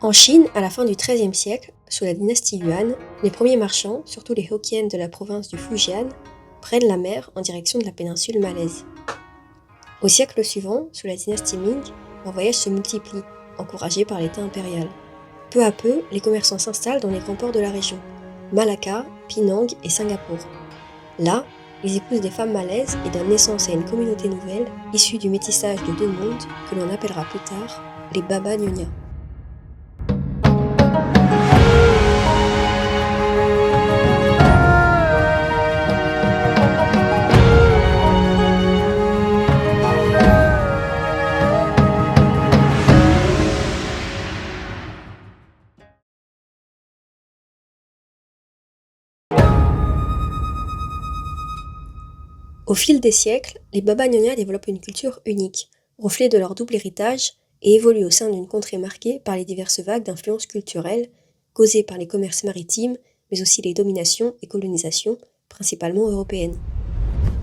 En Chine, à la fin du XIIIe siècle, sous la dynastie Yuan, les premiers marchands, surtout les Hokkien de la province du Fujian, prennent la mer en direction de la péninsule malaise. Au siècle suivant, sous la dynastie Ming, leurs voyages se multiplient, encouragés par l'État impérial. Peu à peu, les commerçants s'installent dans les grands ports de la région, Malacca, Penang et Singapour. Là, ils épousent des femmes malaises et donnent naissance à une communauté nouvelle, issue du métissage de deux mondes que l'on appellera plus tard les Baba Nyonya. Au fil des siècles, les Baba Nyonya développent une culture unique, reflet de leur double héritage, et évoluent au sein d'une contrée marquée par les diverses vagues d'influences culturelles, causées par les commerces maritimes, mais aussi les dominations et colonisations, principalement européennes.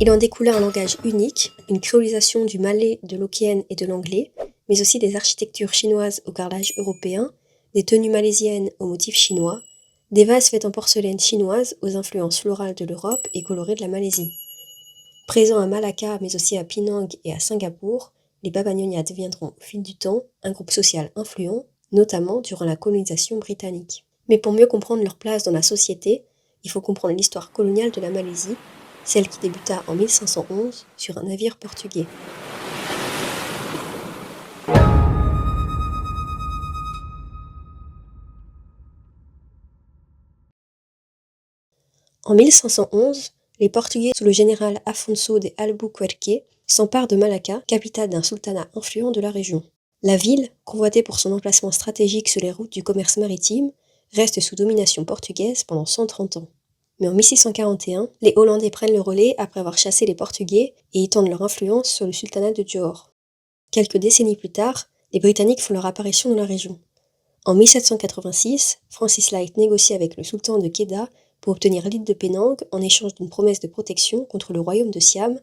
Il en découlait un langage unique, une créolisation du malais, de l'hokkien et de l'anglais, mais aussi des architectures chinoises au carrelage européen, des tenues malaisiennes aux motifs chinois, des vases faits en porcelaine chinoise aux influences florales de l'Europe et colorées de la Malaisie. Présents à Malacca, mais aussi à Penang et à Singapour, les Baba Nyonya deviendront au fil du temps un groupe social influent, notamment durant la colonisation britannique. Mais pour mieux comprendre leur place dans la société, il faut comprendre l'histoire coloniale de la Malaisie, celle qui débuta en 1511 sur un navire portugais. En 1511, les Portugais, sous le général Afonso de Albuquerque, s'emparent de Malacca, capitale d'un sultanat influent de la région. La ville, convoitée pour son emplacement stratégique sur les routes du commerce maritime, reste sous domination portugaise pendant 130 ans. Mais en 1641, les Hollandais prennent le relais après avoir chassé les Portugais et étendent leur influence sur le sultanat de Johor. Quelques décennies plus tard, les Britanniques font leur apparition dans la région. En 1786, Francis Light négocie avec le sultan de Kedah pour obtenir l'île de Penang en échange d'une promesse de protection contre le royaume de Siam,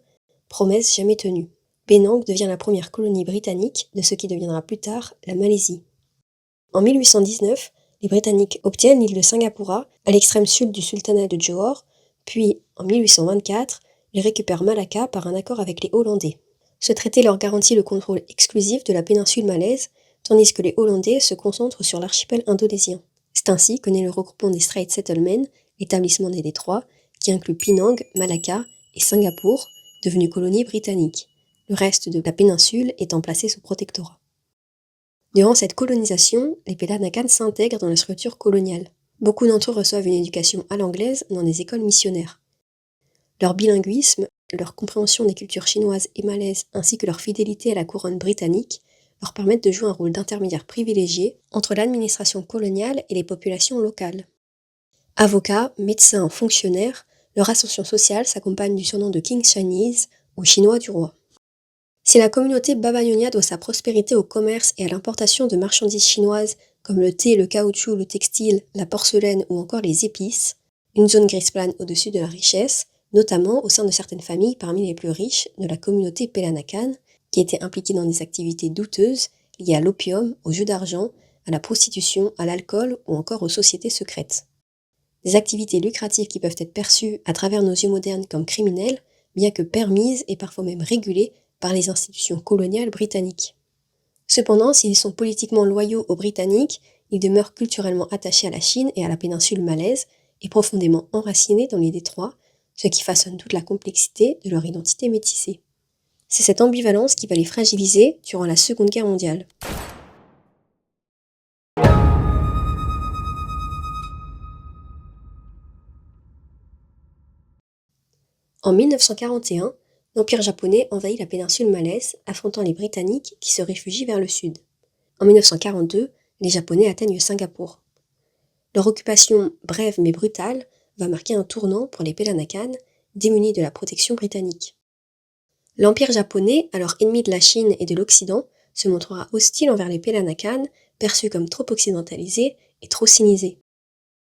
promesse jamais tenue. Penang devient la première colonie britannique de ce qui deviendra plus tard la Malaisie. En 1819, les Britanniques obtiennent l'île de Singapura, à l'extrême sud du sultanat de Johor, puis en 1824, ils récupèrent Malacca par un accord avec les Hollandais. Ce traité leur garantit le contrôle exclusif de la péninsule malaise, tandis que les Hollandais se concentrent sur l'archipel indonésien. C'est ainsi que naît le regroupement des Strait Settlements, l'établissement des détroits, qui inclut Penang, Malacca et Singapour, devenues colonies britanniques, le reste de la péninsule étant placé sous protectorat. Durant cette colonisation, les Pelanakan s'intègrent dans la structure coloniale. Beaucoup d'entre eux reçoivent une éducation à l'anglaise dans des écoles missionnaires. Leur bilinguisme, leur compréhension des cultures chinoises et malaises ainsi que leur fidélité à la couronne britannique leur permettent de jouer un rôle d'intermédiaire privilégié entre l'administration coloniale et les populations locales. Avocats, médecins, fonctionnaires, leur ascension sociale s'accompagne du surnom de King Chinese ou Chinois du roi. Si la communauté Baba Nyonya doit sa prospérité au commerce et à l'importation de marchandises chinoises comme le thé, le caoutchouc, le textile, la porcelaine ou encore les épices, une zone grise plane au-dessus de la richesse, notamment au sein de certaines familles parmi les plus riches de la communauté Pelanakan, qui étaient impliquées dans des activités douteuses liées à l'opium, aux jeux d'argent, à la prostitution, à l'alcool ou encore aux sociétés secrètes. Des activités lucratives qui peuvent être perçues à travers nos yeux modernes comme criminelles, bien que permises et parfois même régulées par les institutions coloniales britanniques. Cependant, s'ils sont politiquement loyaux aux Britanniques, ils demeurent culturellement attachés à la Chine et à la péninsule malaise et profondément enracinés dans les détroits, ce qui façonne toute la complexité de leur identité métissée. C'est cette ambivalence qui va les fragiliser durant la Seconde Guerre mondiale. En 1941, l'Empire japonais envahit la péninsule malaise, affrontant les Britanniques qui se réfugient vers le sud. En 1942, les Japonais atteignent Singapour. Leur occupation, brève mais brutale, va marquer un tournant pour les Pelanakan, démunis de la protection britannique. L'Empire japonais, alors ennemi de la Chine et de l'Occident, se montrera hostile envers les Pelanakan, perçus comme trop occidentalisés et trop sinisés.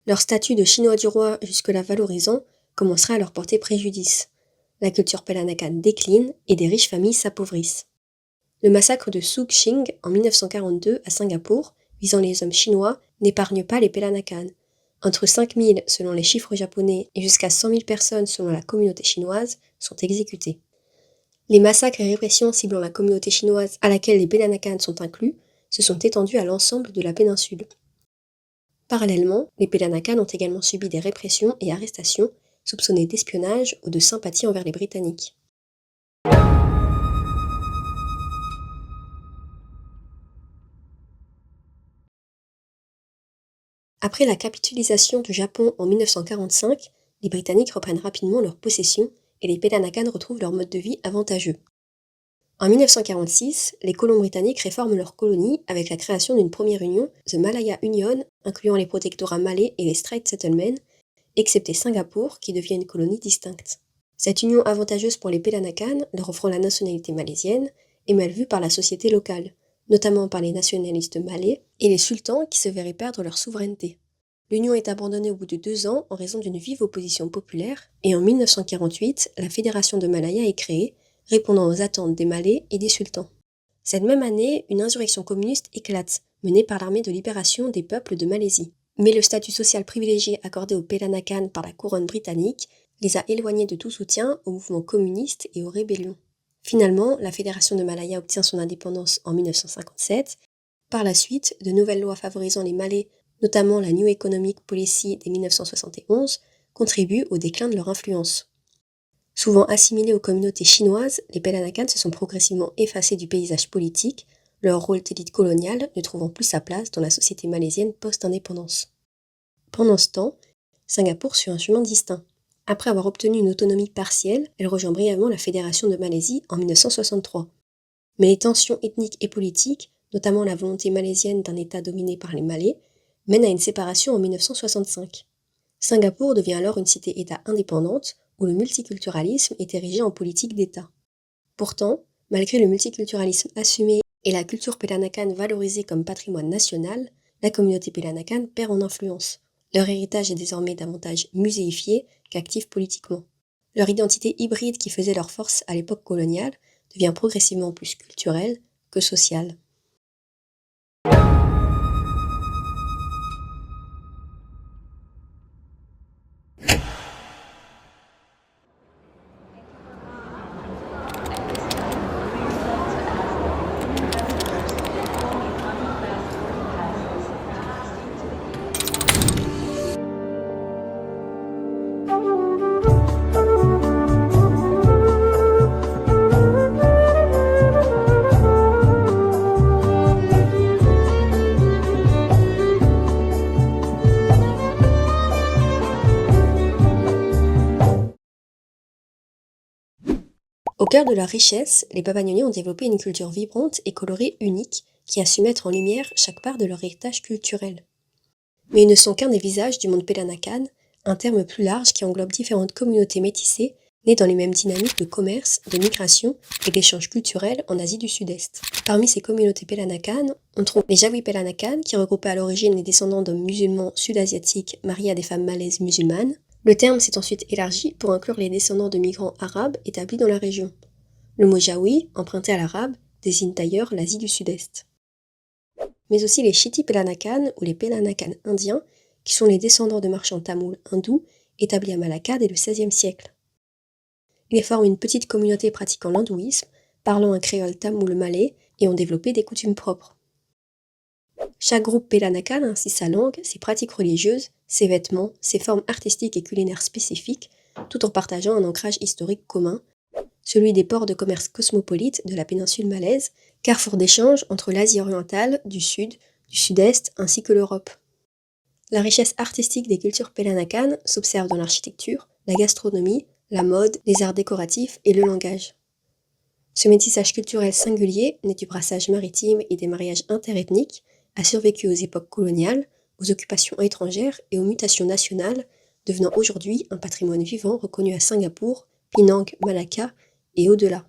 Leur statut de Chinois du roi, jusque-là valorisant, commencera à leur porter préjudice. La culture Pelanakan décline et des riches familles s'appauvrissent. Le massacre de Sook Ching en 1942 à Singapour visant les hommes chinois n'épargne pas les Pelanakan. Entre 5 000 selon les chiffres japonais et jusqu'à 100 000 personnes selon la communauté chinoise sont exécutées. Les massacres et répressions ciblant la communauté chinoise à laquelle les Pelanakan sont inclus se sont étendus à l'ensemble de la péninsule. Parallèlement, les Pelanakan ont également subi des répressions et arrestations soupçonnées d'espionnage ou de sympathie envers les Britanniques. Après la capitulation du Japon en 1945, les Britanniques reprennent rapidement leurs possessions et les Pelanakan retrouvent leur mode de vie avantageux. En 1946, les colons britanniques réforment leur colonie avec la création d'une première union, The Malaya Union, incluant les protectorats malais et les Strait Settlements, excepté Singapour qui devient une colonie distincte. Cette union avantageuse pour les Pelanakan, leur offrant la nationalité malaisienne, est mal vue par la société locale, notamment par les nationalistes malais et les sultans qui se verraient perdre leur souveraineté. L'union est abandonnée au bout de 2 ans en raison d'une vive opposition populaire, et en 1948, la Fédération de Malaya est créée, répondant aux attentes des Malais et des sultans. Cette même année, une insurrection communiste éclate, menée par l'armée de libération des peuples de Malaisie. Mais le statut social privilégié accordé aux Pelanakan par la couronne britannique les a éloignés de tout soutien au mouvement communiste et aux rébellions. Finalement, la Fédération de Malaya obtient son indépendance en 1957. Par la suite, de nouvelles lois favorisant les Malais, notamment la New Economic Policy dès 1971, contribuent au déclin de leur influence. Souvent assimilés aux communautés chinoises, les Pelanakan se sont progressivement effacés du paysage politique, leur rôle d'élite coloniale ne trouvant plus sa place dans la société malaisienne post-indépendance. Pendant ce temps, Singapour suit un chemin distinct. Après avoir obtenu une autonomie partielle, elle rejoint brièvement la Fédération de Malaisie en 1963. Mais les tensions ethniques et politiques, notamment la volonté malaisienne d'un État dominé par les Malais, mènent à une séparation en 1965. Singapour devient alors une cité-État indépendante, où le multiculturalisme est érigé en politique d'État. Pourtant, malgré le multiculturalisme assumé et la culture Pelanakan valorisée comme patrimoine national, la communauté Pelanakan perd en influence. Leur héritage est désormais davantage muséifié qu'actif politiquement. Leur identité hybride qui faisait leur force à l'époque coloniale devient progressivement plus culturelle que sociale. Au cœur de leur richesse, les Papagnoniens ont développé une culture vibrante et colorée unique qui a su mettre en lumière chaque part de leur héritage culturel. Mais ils ne sont qu'un des visages du monde Pelanakan, un terme plus large qui englobe différentes communautés métissées nées dans les mêmes dynamiques de commerce, de migration et d'échanges culturels en Asie du Sud-Est. Parmi ces communautés Pelanakan, on trouve les Jawi Pelanakan qui regroupaient à l'origine les descendants d'hommes musulmans sud-asiatiques mariés à des femmes malaises musulmanes. Le terme s'est ensuite élargi pour inclure les descendants de migrants arabes établis dans la région. Le mot Jawi, emprunté à l'arabe, désigne d'ailleurs l'Asie du Sud-Est. Mais aussi les Chiti Pelanakan ou les Pelanakan indiens, qui sont les descendants de marchands tamouls hindous établis à Malacca dès le XVIe siècle. Ils forment une petite communauté pratiquant l'hindouisme, parlant un créole tamoul malais et ont développé des coutumes propres. Chaque groupe Pelanakan a ainsi sa langue, ses pratiques religieuses, ses vêtements, ses formes artistiques et culinaires spécifiques, tout en partageant un ancrage historique commun, celui des ports de commerce cosmopolites de la péninsule malaise, carrefour d'échange entre l'Asie orientale, du Sud, du Sud-Est ainsi que l'Europe. La richesse artistique des cultures Pelanakan s'observe dans l'architecture, la gastronomie, la mode, les arts décoratifs et le langage. Ce métissage culturel singulier, né du brassage maritime et des mariages interethniques, a survécu aux époques coloniales, aux occupations étrangères et aux mutations nationales, devenant aujourd'hui un patrimoine vivant reconnu à Singapour, Penang, Malacca et au-delà.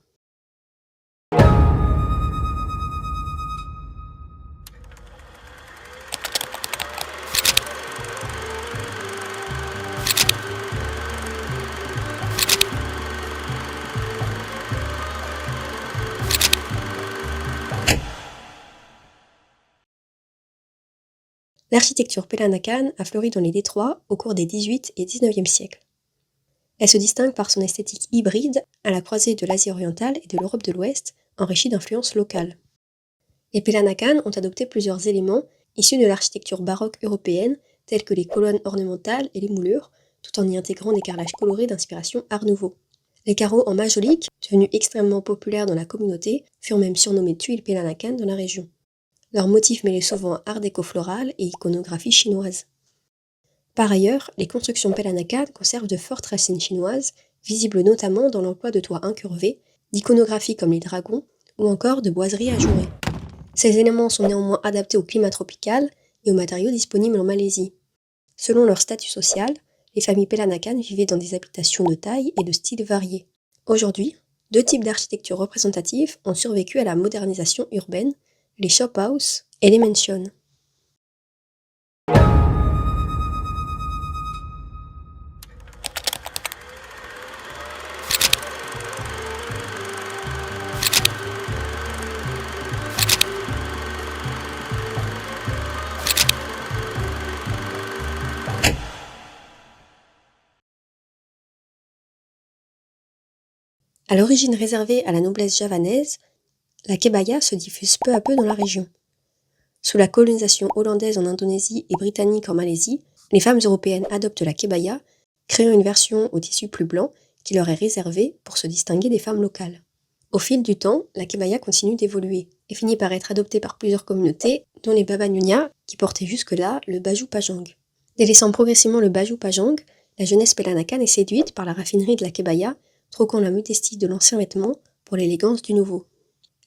L'architecture Peranakan a fleuri dans les détroits au cours des XVIIIe et XIXe siècles. Elle se distingue par son esthétique hybride à la croisée de l'Asie orientale et de l'Europe de l'Ouest, enrichie d'influences locales. Les Peranakan ont adopté plusieurs éléments issus de l'architecture baroque européenne, tels que les colonnes ornementales et les moulures, tout en y intégrant des carrelages colorés d'inspiration Art Nouveau. Les carreaux en majolique, devenus extrêmement populaires dans la communauté, furent même surnommés tuiles Peranakan dans la région. Leurs motifs mêlaient souvent art déco floral et iconographie chinoise. Par ailleurs, les constructions Peranakan conservent de fortes racines chinoises, visibles notamment dans l'emploi de toits incurvés, d'iconographie comme les dragons, ou encore de boiseries ajourées. Ces éléments sont néanmoins adaptés au climat tropical et aux matériaux disponibles en Malaisie. Selon leur statut social, les familles Peranakan vivaient dans des habitations de taille et de styles variés. Aujourd'hui, deux types d'architecture représentative ont survécu à la modernisation urbaine, les shop house et les mansions. À l'origine réservée à la noblesse javanaise, la kebaya se diffuse peu à peu dans la région. Sous la colonisation hollandaise en Indonésie et britannique en Malaisie, les femmes européennes adoptent la kebaya, créant une version au tissu plus blanc qui leur est réservée pour se distinguer des femmes locales. Au fil du temps, la kebaya continue d'évoluer et finit par être adoptée par plusieurs communautés, dont les Baba Nyonya, qui portaient jusque-là le baju pajang. Délaissant progressivement le baju pajang, la jeunesse Peranakan est séduite par la raffinerie de la kebaya, troquant la modestie de l'ancien vêtement pour l'élégance du nouveau.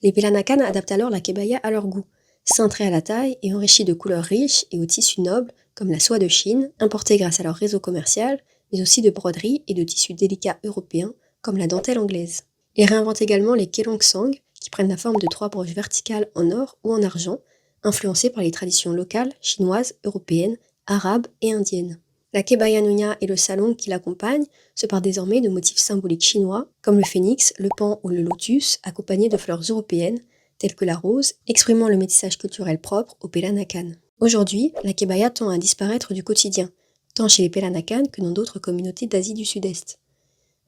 Les Peranakan adaptent alors la kebaya à leur goût, cintrée à la taille et enrichie de couleurs riches et aux tissus nobles comme la soie de Chine, importée grâce à leur réseau commercial, mais aussi de broderies et de tissus délicats européens comme la dentelle anglaise. Ils réinventent également les kelongsang, qui prennent la forme de 3 broches verticales en or ou en argent, influencées par les traditions locales, chinoises, européennes, arabes et indiennes. La kebaya Nyonya et le salon qui l'accompagnent se partent désormais de motifs symboliques chinois, comme le phénix, le pan ou le lotus, accompagnés de fleurs européennes, telles que la rose, exprimant le métissage culturel propre aux Peranakan. Aujourd'hui, la kebaya tend à disparaître du quotidien, tant chez les Peranakan que dans d'autres communautés d'Asie du Sud-Est.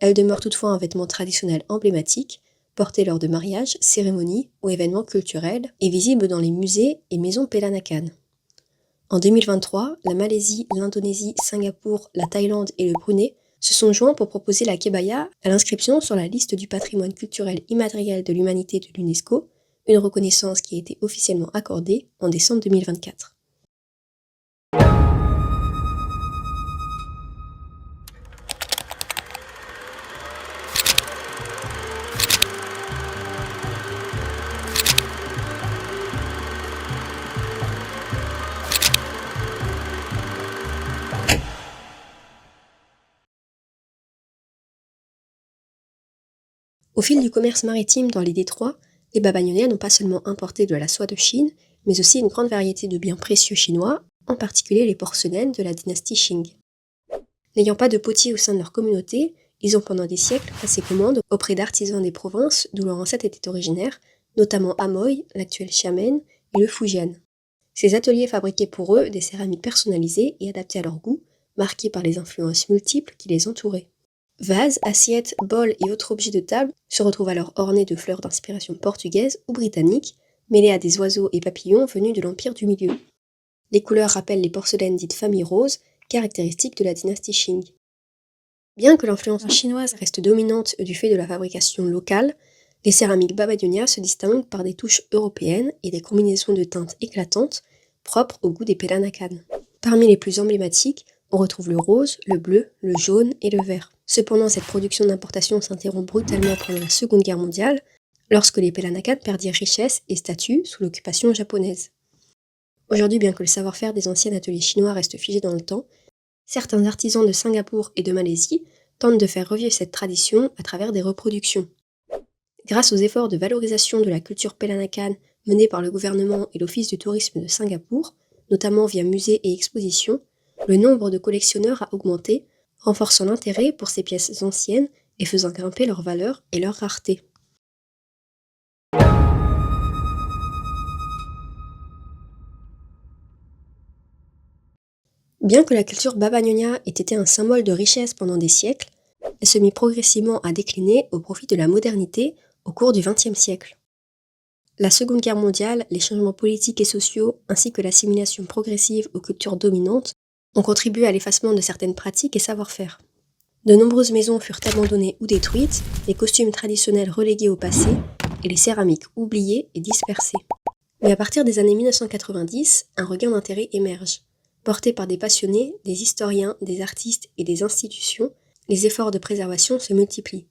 Elle demeure toutefois un vêtement traditionnel emblématique, porté lors de mariages, cérémonies ou événements culturels, et visible dans les musées et maisons Peranakan. En 2023, la Malaisie, l'Indonésie, Singapour, la Thaïlande et le Brunei se sont joints pour proposer la kebaya à l'inscription sur la liste du patrimoine culturel immatériel de l'humanité de l'UNESCO, une reconnaissance qui a été officiellement accordée en décembre 2024. Au fil du commerce maritime dans les détroits, les Baba Nyonya n'ont pas seulement importé de la soie de Chine, mais aussi une grande variété de biens précieux chinois, en particulier les porcelaines de la dynastie Qing. N'ayant pas de potier au sein de leur communauté, ils ont pendant des siècles passé commande auprès d'artisans des provinces d'où leur ancêtre était originaire, notamment Amoy, l'actuel Xiamen, et le Fujian. Ces ateliers fabriquaient pour eux des céramiques personnalisées et adaptées à leur goût, marquées par les influences multiples qui les entouraient. Vases, assiettes, bols et autres objets de table se retrouvent alors ornés de fleurs d'inspiration portugaise ou britannique, mêlées à des oiseaux et papillons venus de l'Empire du Milieu. Les couleurs rappellent les porcelaines dites famille rose, caractéristiques de la dynastie Qing. Bien que l'influence chinoise reste dominante du fait de la fabrication locale, les céramiques Baba Nyonya se distinguent par des touches européennes et des combinaisons de teintes éclatantes, propres au goût des Peranakan. Parmi les plus emblématiques, on retrouve le rose, le bleu, le jaune et le vert. Cependant, cette production d'importation s'interrompt brutalement pendant la Seconde Guerre mondiale, lorsque les Peranakan perdirent richesse et statut sous l'occupation japonaise. Aujourd'hui, bien que le savoir-faire des anciens ateliers chinois reste figé dans le temps, certains artisans de Singapour et de Malaisie tentent de faire revivre cette tradition à travers des reproductions. Grâce aux efforts de valorisation de la culture Peranakan menés par le gouvernement et l'Office du tourisme de Singapour, notamment via musées et expositions, le nombre de collectionneurs a augmenté, renforçant l'intérêt pour ces pièces anciennes et faisant grimper leur valeur et leur rareté. Bien que la culture Baba-Ñoña ait été un symbole de richesse pendant des siècles, elle se mit progressivement à décliner au profit de la modernité au cours du XXe siècle. La Seconde Guerre mondiale, les changements politiques et sociaux, ainsi que l'assimilation progressive aux cultures dominantes, ont contribué à l'effacement de certaines pratiques et savoir-faire. De nombreuses maisons furent abandonnées ou détruites, les costumes traditionnels relégués au passé, et les céramiques oubliées et dispersées. Mais à partir des années 1990, un regain d'intérêt émerge. Portés par des passionnés, des historiens, des artistes et des institutions, les efforts de préservation se multiplient.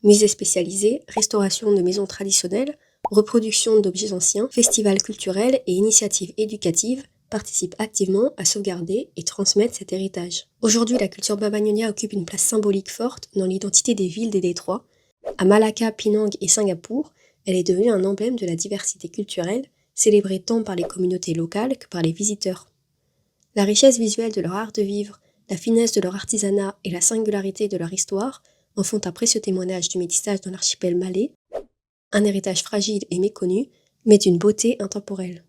Musées spécialisés, restauration de maisons traditionnelles, reproduction d'objets anciens, festivals culturels et initiatives éducatives participent activement à sauvegarder et transmettre cet héritage. Aujourd'hui, la culture Baba-Ñoña occupe une place symbolique forte dans l'identité des villes des Détroits. À Malacca, Penang et Singapour, elle est devenue un emblème de la diversité culturelle, célébrée tant par les communautés locales que par les visiteurs. La richesse visuelle de leur art de vivre, la finesse de leur artisanat et la singularité de leur histoire en font un précieux témoignage du métissage dans l'archipel malais, un héritage fragile et méconnu, mais d'une beauté intemporelle.